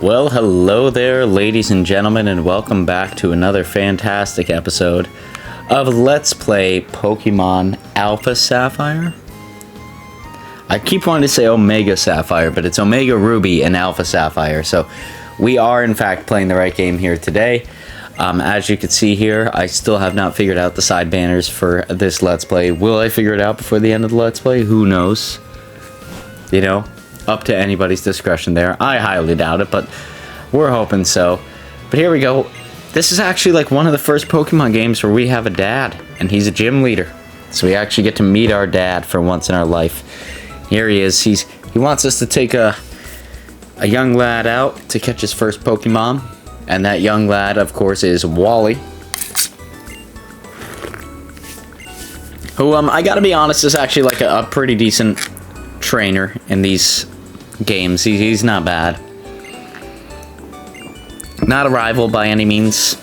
Well, hello there, ladies and gentlemen, and welcome back to another fantastic episode of Let's Play Pokemon Alpha Sapphire. I keep wanting to say Omega Sapphire, but it's Omega Ruby and Alpha Sapphire, so we are, in fact, playing the right game here today. As you can see here, I still have not figured out the side banners for this Let's Play. Will I figure it out before the end of the Let's Play? Who knows? You know? Up to anybody's discretion there. I highly doubt it, but we're hoping so. But here we go. This is actually like one of the first Pokemon games where we have a dad, and he's a gym leader. So we actually get to meet our dad for once in our life. Here he is. He wants us to take a young lad out to catch his first Pokemon. And that young lad, of course, is Wally. Who, I gotta be honest, is actually like a pretty decent trainer in these games. He's not bad. Not a rival by any means.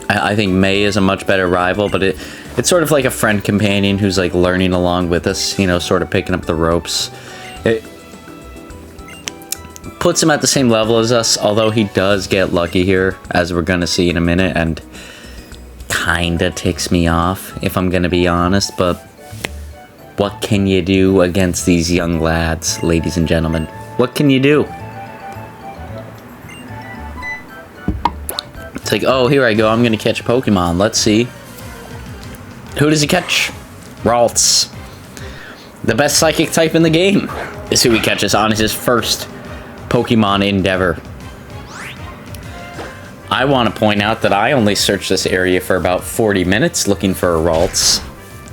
I think May is a much better rival, but it's sort of like a friend companion who's like learning along with us, you know, sort of picking up the ropes. It puts him at the same level as us, although he does get lucky here, as we're gonna see in a minute, and kinda ticks me off, if I'm gonna be honest, but what can you do against these young lads, ladies and gentlemen? What can you do? It's like, oh, here I go. I'm going to catch a Pokemon. Let's see. Who does he catch? Ralts. The best psychic type in the game is who he catches on his first Pokemon endeavor. I want to point out that I only searched this area for about 40 minutes looking for a Ralts,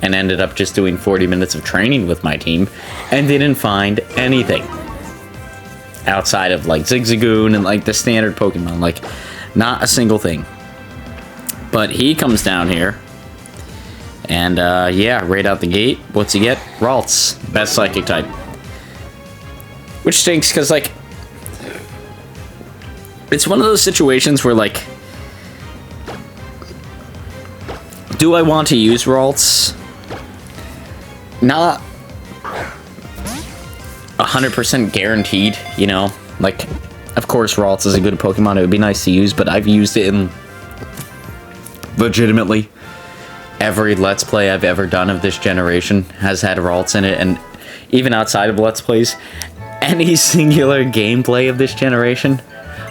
and ended up just doing 40 minutes of training with my team, and didn't find anything. Outside of, like, Zigzagoon and, like, the standard Pokemon. Like, not a single thing. But he comes down here, and, yeah, right out the gate, what's he get? Ralts. Best Psychic type. Which stinks, because, like, it's one of those situations where, like, do I want to use Ralts? Not 100% guaranteed, you know? Like, of course Ralts is a good Pokemon, it would be nice to use, but I've used it in legitimately every Let's Play I've ever done of this generation has had Ralts in it, and even outside of Let's Plays, any singular gameplay of this generation,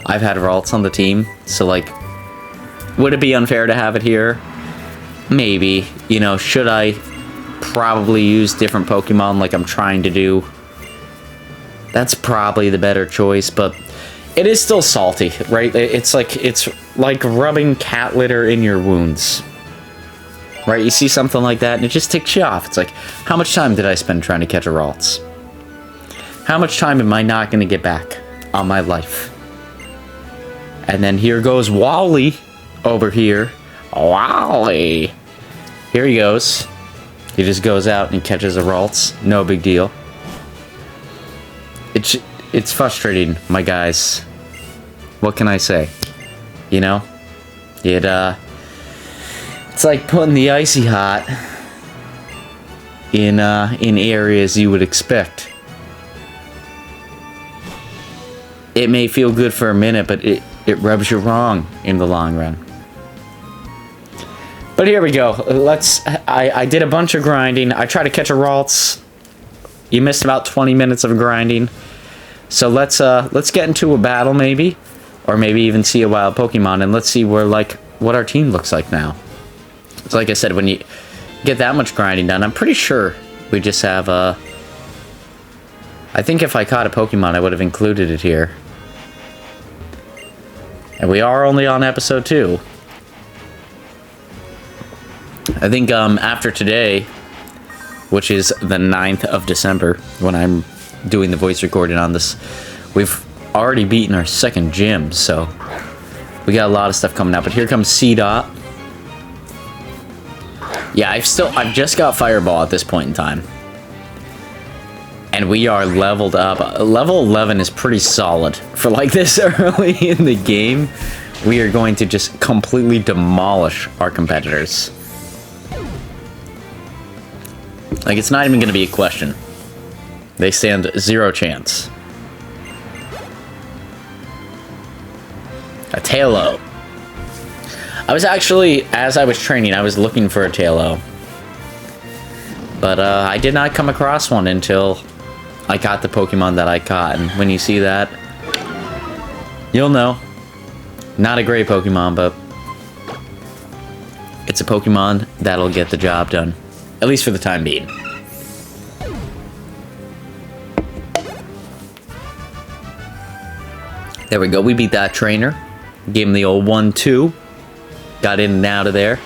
I've had Ralts on the team, so like, would it be unfair to have it here? Maybe. You know, should I probably use different Pokemon like I'm trying to do? That's probably the better choice, but it is still salty, right? It's like rubbing cat litter in your wounds, right? You see something like that and it just ticks you off. It's like, how much time did I spend trying to catch a Ralts? How much time am I not going to get back on my life? And then here goes Wally over here. Wally! Here he goes. He just goes out and catches a Ralts. No big deal. It's frustrating, my guys. What can I say? You know? It's like putting the icy hot in areas you would expect. It may feel good for a minute, but it rubs you wrong in the long run. But here we go. I did a bunch of grinding. I tried to catch a Ralts. You missed about 20 minutes of grinding. So let's get into a battle maybe, or maybe even see a wild Pokemon, and let's see what our team looks like now. So like I said, when you get that much grinding done, I'm pretty sure we just have I think if I caught a Pokemon, I would have included it here. And we are only on episode 2. I think after today, which is the 9th of December, when I'm doing the voice recording on this, we've already beaten our second gym, so we got a lot of stuff coming up. But here comes C-Dot. Yeah, I've just got Fireball at this point in time. And we are leveled up. Level 11 is pretty solid for like this early in the game. We are going to just completely demolish our competitors. Like, it's not even going to be a question. They stand zero chance. A Tailo. I was actually, as I was training, I was looking for a Tailo. But I did not come across one until I got the Pokemon that I caught. And when you see that, you'll know. Not a great Pokemon, but it's a Pokemon that'll get the job done. At least for the time being. There we go, we beat that trainer. Gave him the old 1-2. Got in and out of there.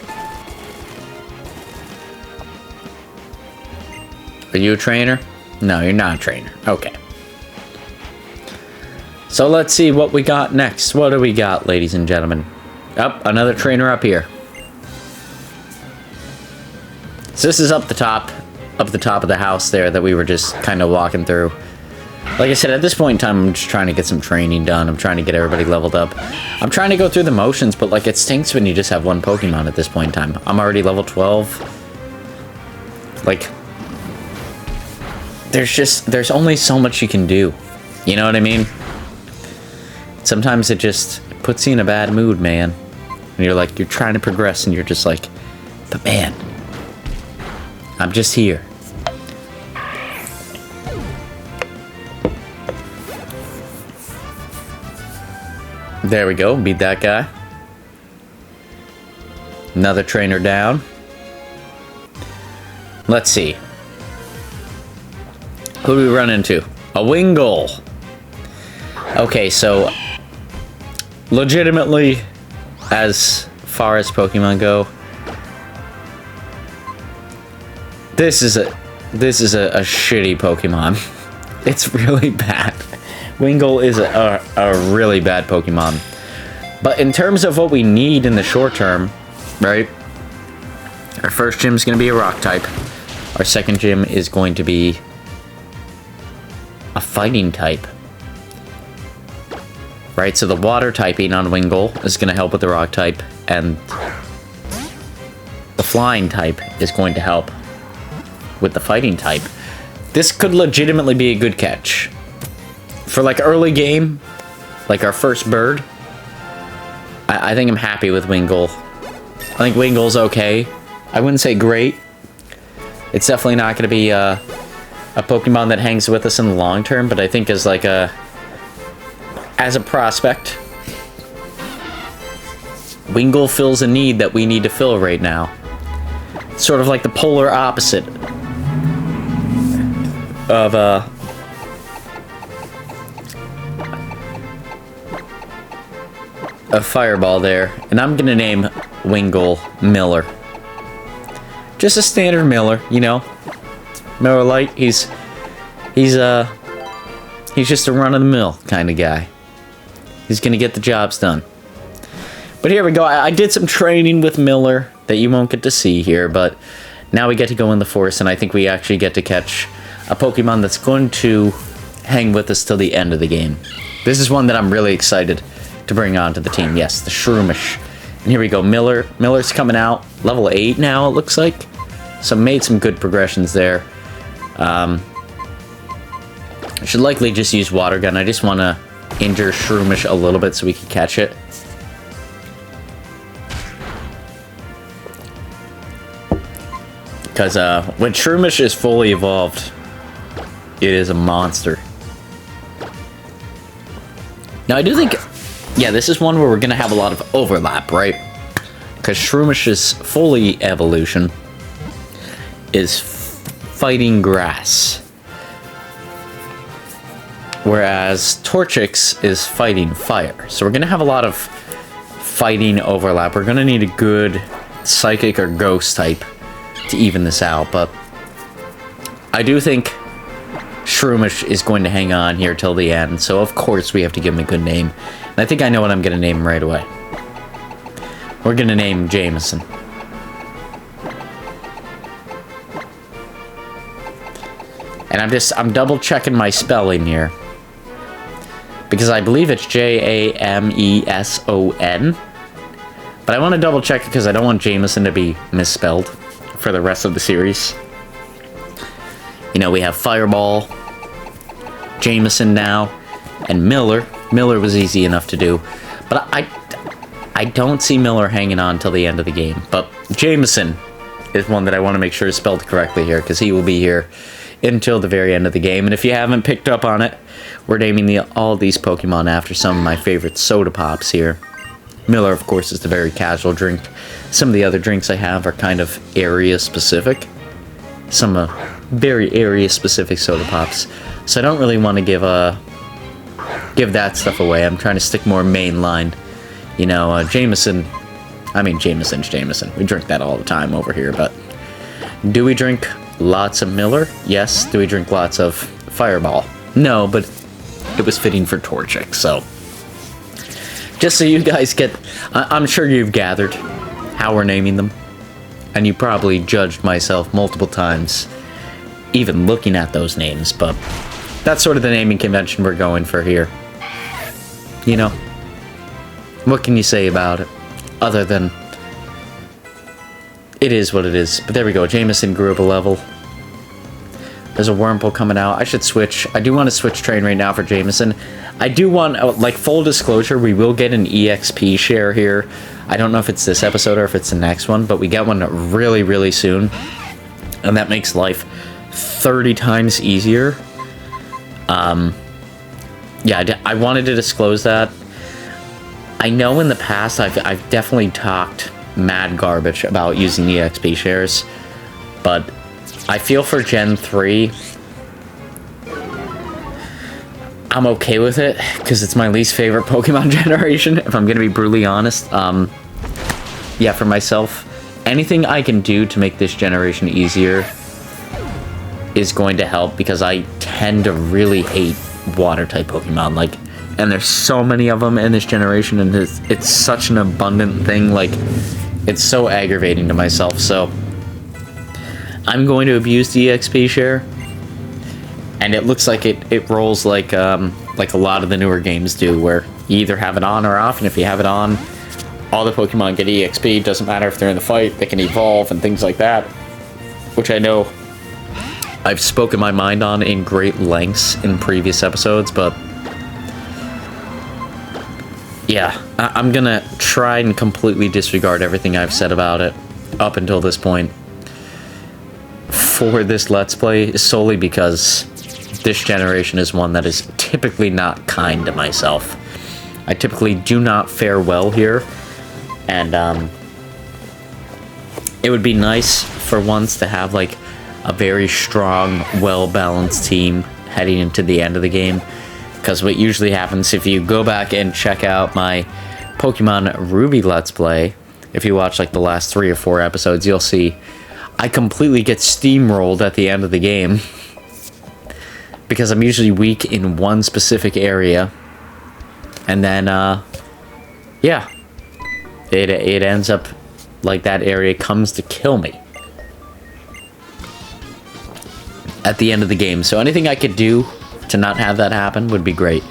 Are you a trainer? No, you're not a trainer. Okay. So let's see what we got next. What do we got, ladies and gentlemen? Up, another trainer up here. So this is up the top of the house there that we were just kind of walking through. Like I said, at this point in time, I'm just trying to get some training done. I'm trying to get everybody leveled up. I'm trying to go through the motions, but like it stinks when you just have one Pokemon at this point in time. I'm already level 12. Like, there's only so much you can do. You know what I mean? Sometimes it just puts you in a bad mood, man. And you're like, you're trying to progress and you're just like, but man, I'm just here. There we go, beat that guy. Another trainer down. Let's see. Who do we run into? A Wingull. Okay, so legitimately, as far as Pokemon go, this is a shitty Pokemon. It's really bad. Wingull is a really bad Pokemon. But in terms of what we need in the short term, right? Our first gym is going to be a rock type. Our second gym is going to be a fighting type. Right, so the water typing on Wingull is going to help with the rock type, and the flying type is going to help with the fighting type. This could legitimately be a good catch. For like early game, like our first bird, I think I'm happy with Wingull. I think Wingull's okay. I wouldn't say great. It's definitely not going to be a Pokemon that hangs with us in the long term, but I think as like as a prospect, Wingull fills a need that we need to fill right now. Sort of like the polar opposite of a Fireball there, and I'm gonna name Wingull Miller. Just a standard Miller, you know. Miller Lite. He's just a run-of-the-mill kind of guy. He's gonna get the jobs done. But here we go. I did some training with Miller that you won't get to see here, but now we get to go in the forest, and I think we actually get to catch a Pokemon that's going to hang with us till the end of the game. This is one that I'm really excited to bring onto the team. Yes, the Shroomish. And here we go, Miller. Miller's coming out. Level 8 now, it looks like. So made some good progressions there. I should likely just use Water Gun. I just want to injure Shroomish a little bit so we can catch it. Because when Shroomish is fully evolved, it is a monster. Now I do think, yeah, this is one where we're going to have a lot of overlap, right? Because Shroomish's fully evolution is fighting grass. Whereas Torchic is fighting fire. So we're going to have a lot of fighting overlap. We're going to need a good Psychic or Ghost type to even this out. But I do think Shroomish is going to hang on here till the end. So of course we have to give him a good name. And I think I know what I'm going to name him right away. We're going to name him Jameson. And I'm double checking my spelling here. Because I believe it's Jameson. But I want to double check it because I don't want Jameson to be misspelled for the rest of the series. You know, we have Fireball, Jameson now, and Miller. Miller was easy enough to do. But I don't see Miller hanging on till the end of the game, but Jameson is one that I want to make sure is spelled correctly here, because he will be here until the very end of the game. And if you haven't picked up on it, we're naming all these Pokemon after some of my favorite soda pops here. Miller, of course, is the very casual drink. Some of the other drinks I have are kind of area-specific. Some very area-specific soda pops. So I don't really want to give that stuff away. I'm trying to stick more mainline. You know, Jameson's Jameson. We drink that all the time over here, but do we drink lots of Miller? Yes. Do we drink lots of Fireball? No, but it was fitting for Torchic, so... Just so you guys get... I'm sure you've gathered how we're naming them. And you probably judged myself multiple times, even looking at those names, but that's sort of the naming convention we're going for here. You know? What can you say about it? Other than... It is what it is. But there we go. Jameson grew up a level. There's a Wurmple coming out. I should switch. I do want to switch train right now for Jameson. I do want, like, full disclosure, we will get an EXP share here. I don't know if it's this episode or if it's the next one, but we get one really, really soon. And that makes life 30 times easier. Yeah, I wanted to disclose that. I know in the past I've definitely talked mad garbage about using EXP shares, but I feel for Gen 3, I'm okay with it, because it's my least favorite Pokemon generation, if I'm going to be brutally honest. Yeah, for myself, anything I can do to make this generation easier is going to help, because I tend to really hate Water-type Pokemon, like, and there's so many of them in this generation, and it's such an abundant thing, like, it's so aggravating to myself, so I'm going to abuse the EXP share, and it looks like it rolls like a lot of the newer games do, where you either have it on or off, and if you have it on, all the Pokemon get EXP, doesn't matter if they're in the fight, they can evolve and things like that, which I know I've spoken my mind on in great lengths in previous episodes, but yeah, I'm gonna try and completely disregard everything I've said about it up until this point for this Let's Play, solely because this generation is one that is typically not kind to myself. I typically do not fare well here, and it would be nice for once to have like a very strong, well-balanced team heading into the end of the game, because what usually happens, if you go back and check out my Pokemon Ruby Let's Play, if you watch like the last 3 or 4 episodes, you'll see I completely get steamrolled at the end of the game, because I'm usually weak in one specific area, and then, yeah, it ends up like that area comes to kill me at the end of the game. So anything I could do to not have that happen would be great.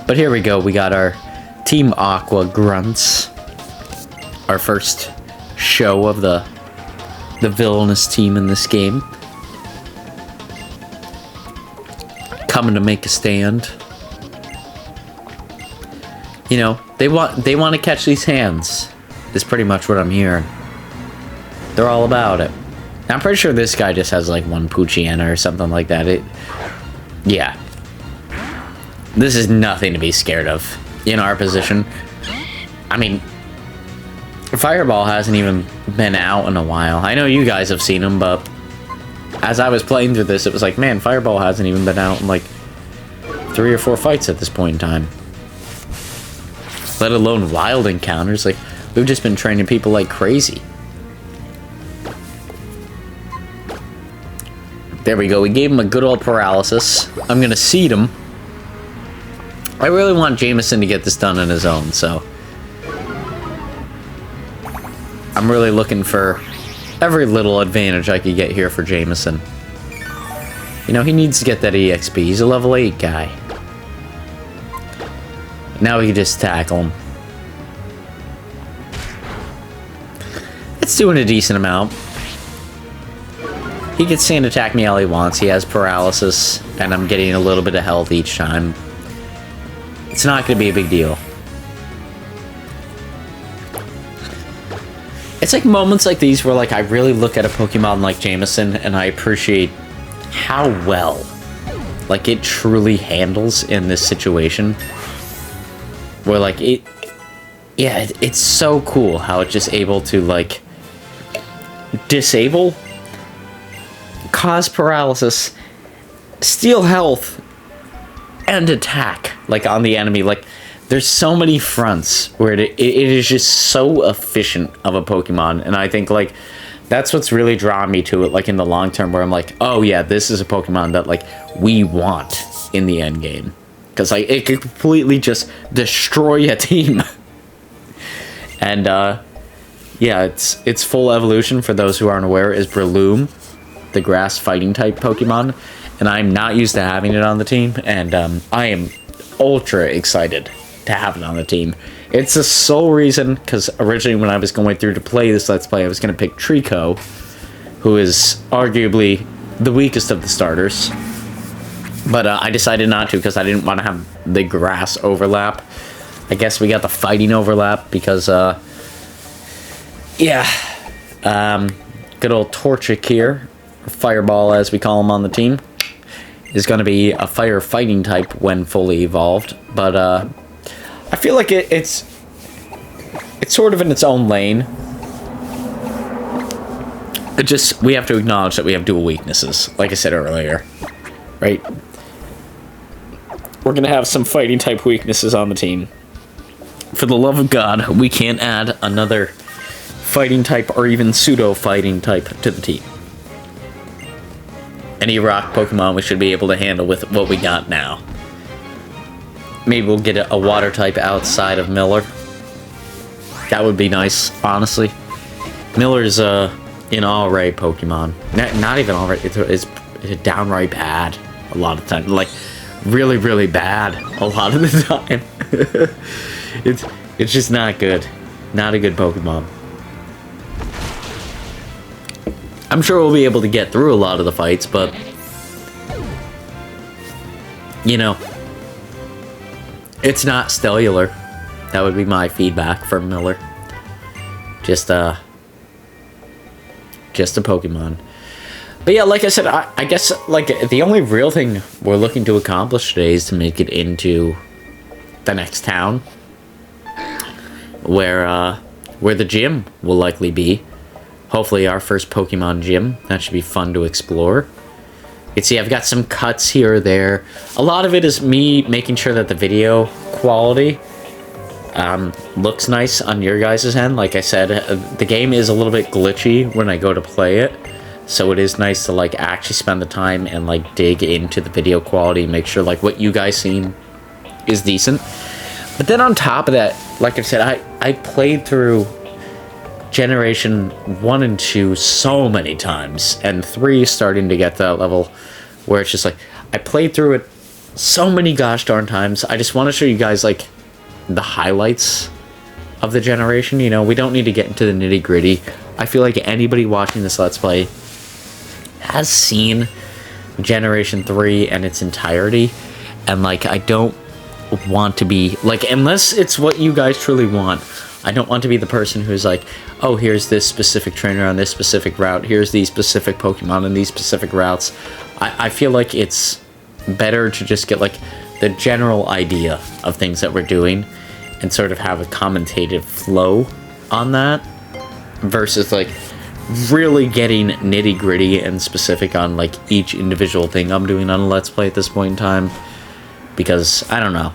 But here we go, we got our Team Aqua Grunts, our first show of the villainous team in this game, coming to make a stand. You know, they want to catch these hands, is pretty much what I'm hearing. They're all about it. I'm pretty sure this guy just has like one Poochyena or something like that. Yeah. This is nothing to be scared of in our position. I mean, Fireball hasn't even been out in a while. I know you guys have seen him, but as I was playing through this, it was like, man, Fireball hasn't even been out in like 3 or 4 fights at this point in time. Let alone wild encounters. Like, we've just been training people like crazy. There we go. We gave him a good old paralysis. I'm going to seed him. I really want Jameson to get this done on his own, so I'm really looking for every little advantage I could get here for Jameson. You know, he needs to get that EXP. He's a level 8 guy. Now we can just tackle him. It's doing a decent amount. He can stand attack me all he wants. He has paralysis, and I'm getting a little bit of health each time. It's not going to be a big deal. it's like moments like these where like I really look at a Pokemon like Jameson and I appreciate how well like it truly handles in this situation. Where like it's so cool how it's just able to like disable, cause paralysis, steal health, and attack like on the enemy. Like there's so many fronts where it is just so efficient of a Pokemon, and I think like that's what's really drawn me to it, like in the long term, where I'm like, oh yeah, this is a Pokemon that like we want in the end game, because like it could completely just destroy a team. And yeah, its full evolution, for those who aren't aware, is Breloom, the grass fighting type Pokemon, and I'm not used to having it on the team, and I am ultra excited to have it on the team. It's the sole reason, because originally when I was going through to play this Let's Play, I was going to pick Trico, who is arguably the weakest of the starters. But I decided not to, because I didn't want to have the grass overlap. I guess we got the fighting overlap, because, yeah. Good old Torchic here, or Fireball as we call him on the team, is going to be a fire fighting type when fully evolved. But, I feel like it's sort of in its own lane. We have to acknowledge that we have dual weaknesses, like I said earlier, right? We're gonna have some fighting type weaknesses on the team. For the love of God, we can't add another fighting type or even pseudo fighting type to the team. Any rock Pokemon we should be able to handle with what we got now. Maybe we'll get a water type outside of Miller. That would be nice, honestly. Miller's an alright Pokemon. Not even alright, it's downright bad a lot of the time. Like, really, really bad a lot of the time. It's just not good. Not a good Pokemon. I'm sure we'll be able to get through a lot of the fights, but you know, it's not stellar. That would be my feedback for Miller. Just a Pokemon. But yeah, like I said, I guess like the only real thing we're looking to accomplish today is to make it into the next town, where the gym will likely be. Hopefully our first Pokemon gym. That should be fun to explore. You can see I've got some cuts here or there. A lot of it is me making sure that the video quality looks nice on your guys' end. Like I said, the game is a little bit glitchy when I go to play it. So it is nice to like actually spend the time and like dig into the video quality and make sure like what you guys seen is decent. But then on top of that, like I said, I played through Generation 1 and 2 so many times, and 3 is starting to get to that level where it's just like, I played through it so many gosh darn times. I just want to show you guys like the highlights of the generation. You know, we don't need to get into the nitty gritty. I feel like anybody watching this Let's Play has seen Generation 3 and its entirety, and like I don't want to be like, unless it's what you guys truly want, I don't want to be the person who's like, oh, here's this specific trainer on this specific route, here's these specific Pokemon on these specific routes. I feel like it's better to just get like the general idea of things that we're doing and sort of have a commentative flow on that, versus like really getting nitty gritty and specific on like each individual thing I'm doing on a Let's Play at this point in time. Because I don't know.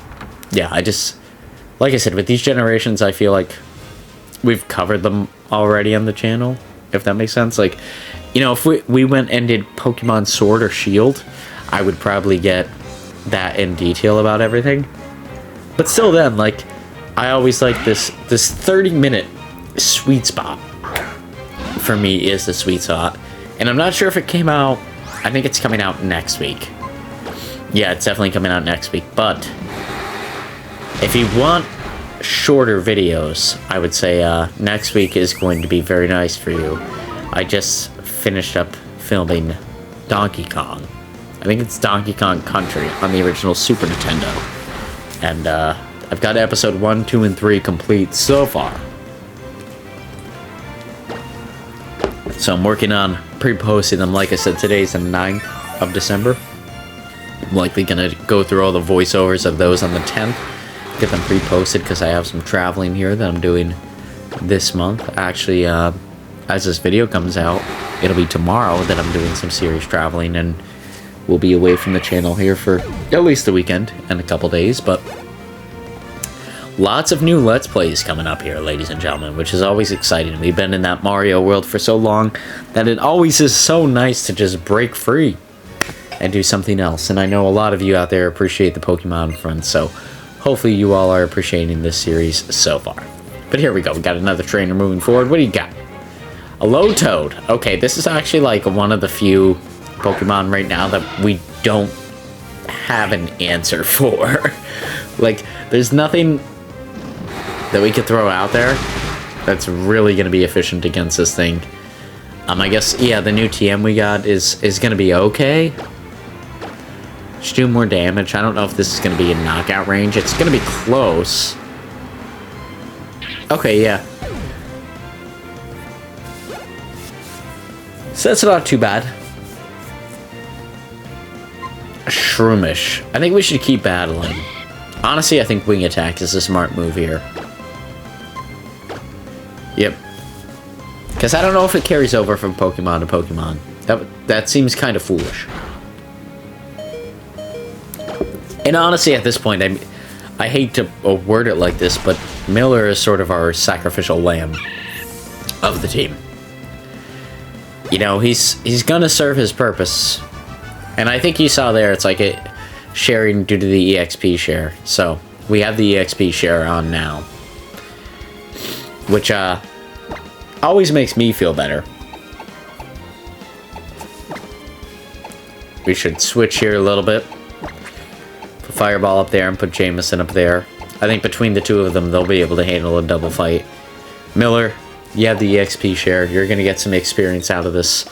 Yeah, like I said, with these generations, I feel like we've covered them already on the channel, if that makes sense. Like, you know, if we went and did Pokemon Sword or Shield, I would probably get that in detail about everything. But still then, like, I always like this 30-minute sweet spot for me is the sweet spot. And I'm not sure if it came out, I think it's coming out next week. Yeah, it's definitely coming out next week, but if you want shorter videos, I would say next week is going to be very nice for you. I just finished up filming Donkey Kong. I think it's Donkey Kong Country on the original Super Nintendo. And I've got episode 1, 2, and 3 complete so far. So I'm working on pre-posting them. Like I said, today's the 9th of December. I'm likely going to go through all the voiceovers of those on the 10th. Get them pre-posted because I have some traveling here that I'm doing this month. Actually, as this video comes out, it'll be tomorrow that I'm doing some serious traveling, and we'll be away from the channel here for at least the weekend and a couple days, but lots of new Let's Plays coming up here, ladies and gentlemen, which is always exciting. We've been in that Mario world for so long that it always is so nice to just break free and do something else. And I know a lot of you out there appreciate the Pokemon front, so hopefully you all are appreciating this series so far. But here we go. We got another trainer moving forward. What do you got? A Lowtoad. Okay, this is actually like one of the few Pokemon right now that we don't have an answer for. Like, there's nothing that we could throw out there that's really going to be efficient against this thing. I guess, yeah, the new TM we got is going to be okay. Should do more damage. I don't know if this is going to be in knockout range. It's going to be close. Okay, yeah. So that's not too bad. Shroomish. I think we should keep battling. Honestly, I think Wing Attack is a smart move here. Yep. Because I don't know if it carries over from Pokemon to Pokemon. That seems kind of foolish. And honestly, at this point, I hate to word it like this, but Miller is sort of our sacrificial lamb of the team. You know, he's gonna serve his purpose. And I think you saw there, it's like it sharing due to the EXP share. So, we have the EXP share on now. Which, always makes me feel better. We should switch here a little bit. Put Fireball up there and put Jameson up there. I think between the two of them, they'll be able to handle a double fight. Miller, you have the EXP share. You're going to get some experience out of this.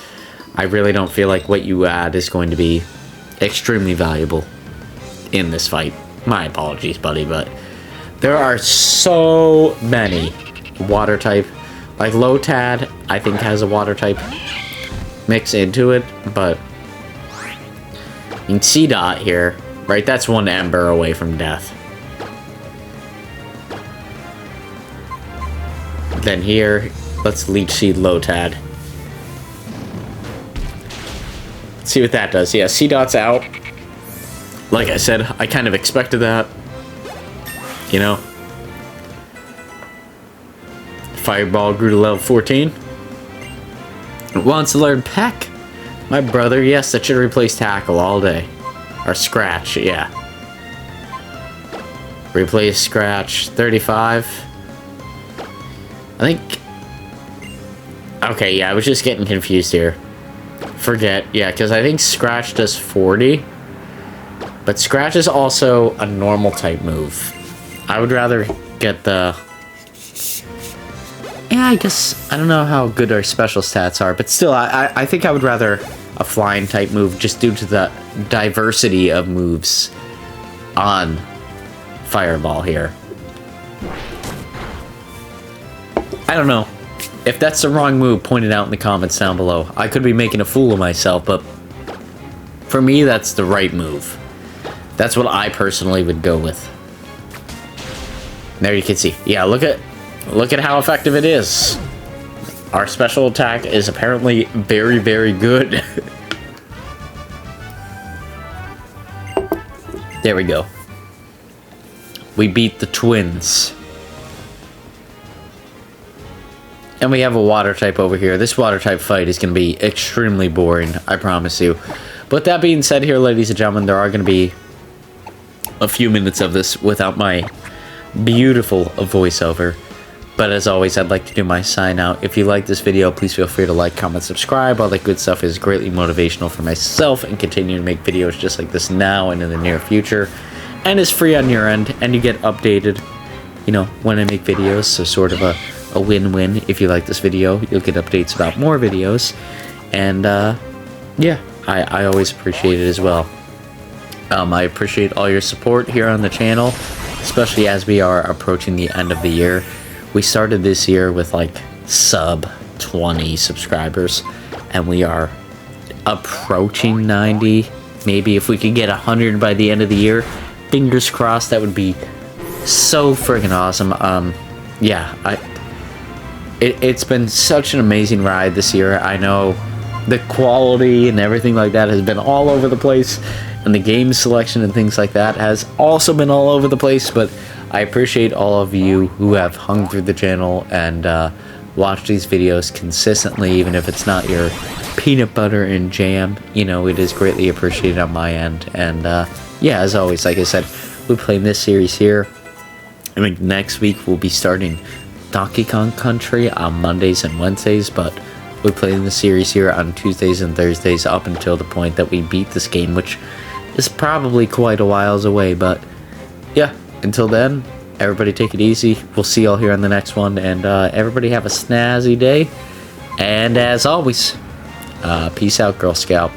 I really don't feel like what you add is going to be extremely valuable in this fight. My apologies, buddy, but there are so many water type. Like Lotad, I think has a water type mix into it, but you can see Dot here, right? That's one Ember away from death. Then here, let's Leech Seed Lotad. Let's see what that does. Yeah, C-Dot's out. Like I said, I kind of expected that. You know? Fireball grew to level 14. It wants to learn Peck. My brother, yes, that should replace Tackle all day. Or Scratch, yeah. Replace Scratch, 35. I think... Okay, yeah, I was just getting confused here. Forget, yeah, because I think Scratch does 40. But Scratch is also a normal type move. I would rather get the... Yeah, I guess, I don't know how good our special stats are, but still, I think I would rather a flying type move just due to the diversity of moves on Fireball here. I don't know. If that's the wrong move, point it out in the comments down below. I could be making a fool of myself, but for me, that's the right move. That's what I personally would go with. There you can see. Yeah, look at how effective it is. Our special attack is apparently very, very good. There we go. We beat the twins. And we have a water type over here. This water type fight is going to be extremely boring, I promise you. But that being said here, ladies and gentlemen, there are going to be a few minutes of this without my beautiful voiceover. But as always, I'd like to do my sign out. If you like this video, please feel free to like, comment, subscribe. All that good stuff is greatly motivational for myself and continue to make videos just like this now and in the near future. And is free on your end, and you get updated, you know, when I make videos. So sort of a win-win. If you like this video, you'll get updates about more videos. And yeah, I always appreciate it as well. I appreciate all your support here on the channel, especially as we are approaching the end of the year. We started this year with like sub 20 subscribers, and we are approaching 90. Maybe if we could get 100 by the end of the year, fingers crossed, that would be so friggin' awesome. Yeah, it's been such an amazing ride this year. I know the quality and everything like that has been all over the place, and the game selection and things like that has also been all over the place, but I appreciate all of you who have hung through the channel and watched these videos consistently, even if it's not your peanut butter and jam. You know, it is greatly appreciated on my end. And yeah, as always, like I said, we're playing this series here. I mean, next week we'll be starting Donkey Kong Country on Mondays and Wednesdays, but we're playing the series here on Tuesdays and Thursdays up until the point that we beat this game, which is probably quite a whiles away. But yeah, until then, everybody take it easy. We'll see y'all here on the next one, and everybody have a snazzy day. And as always, peace out, Girl Scout.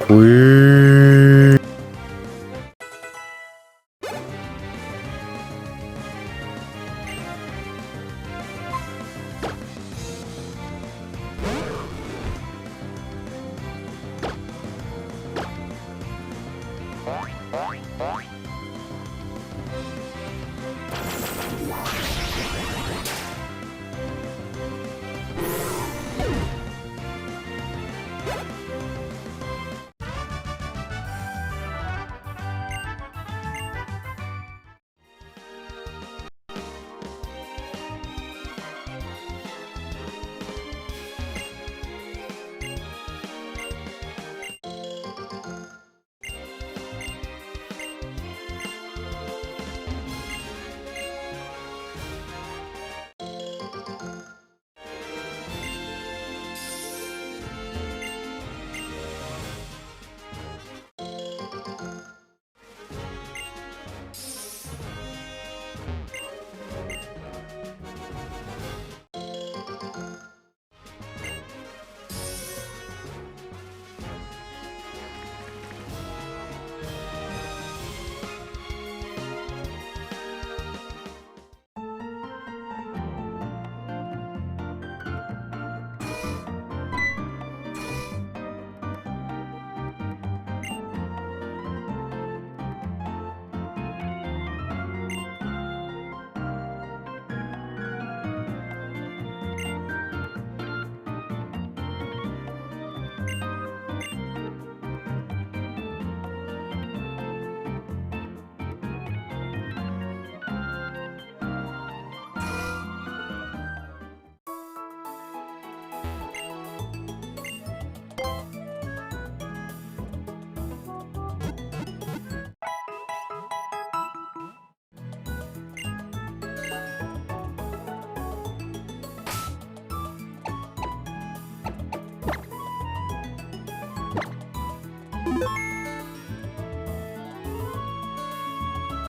Queen.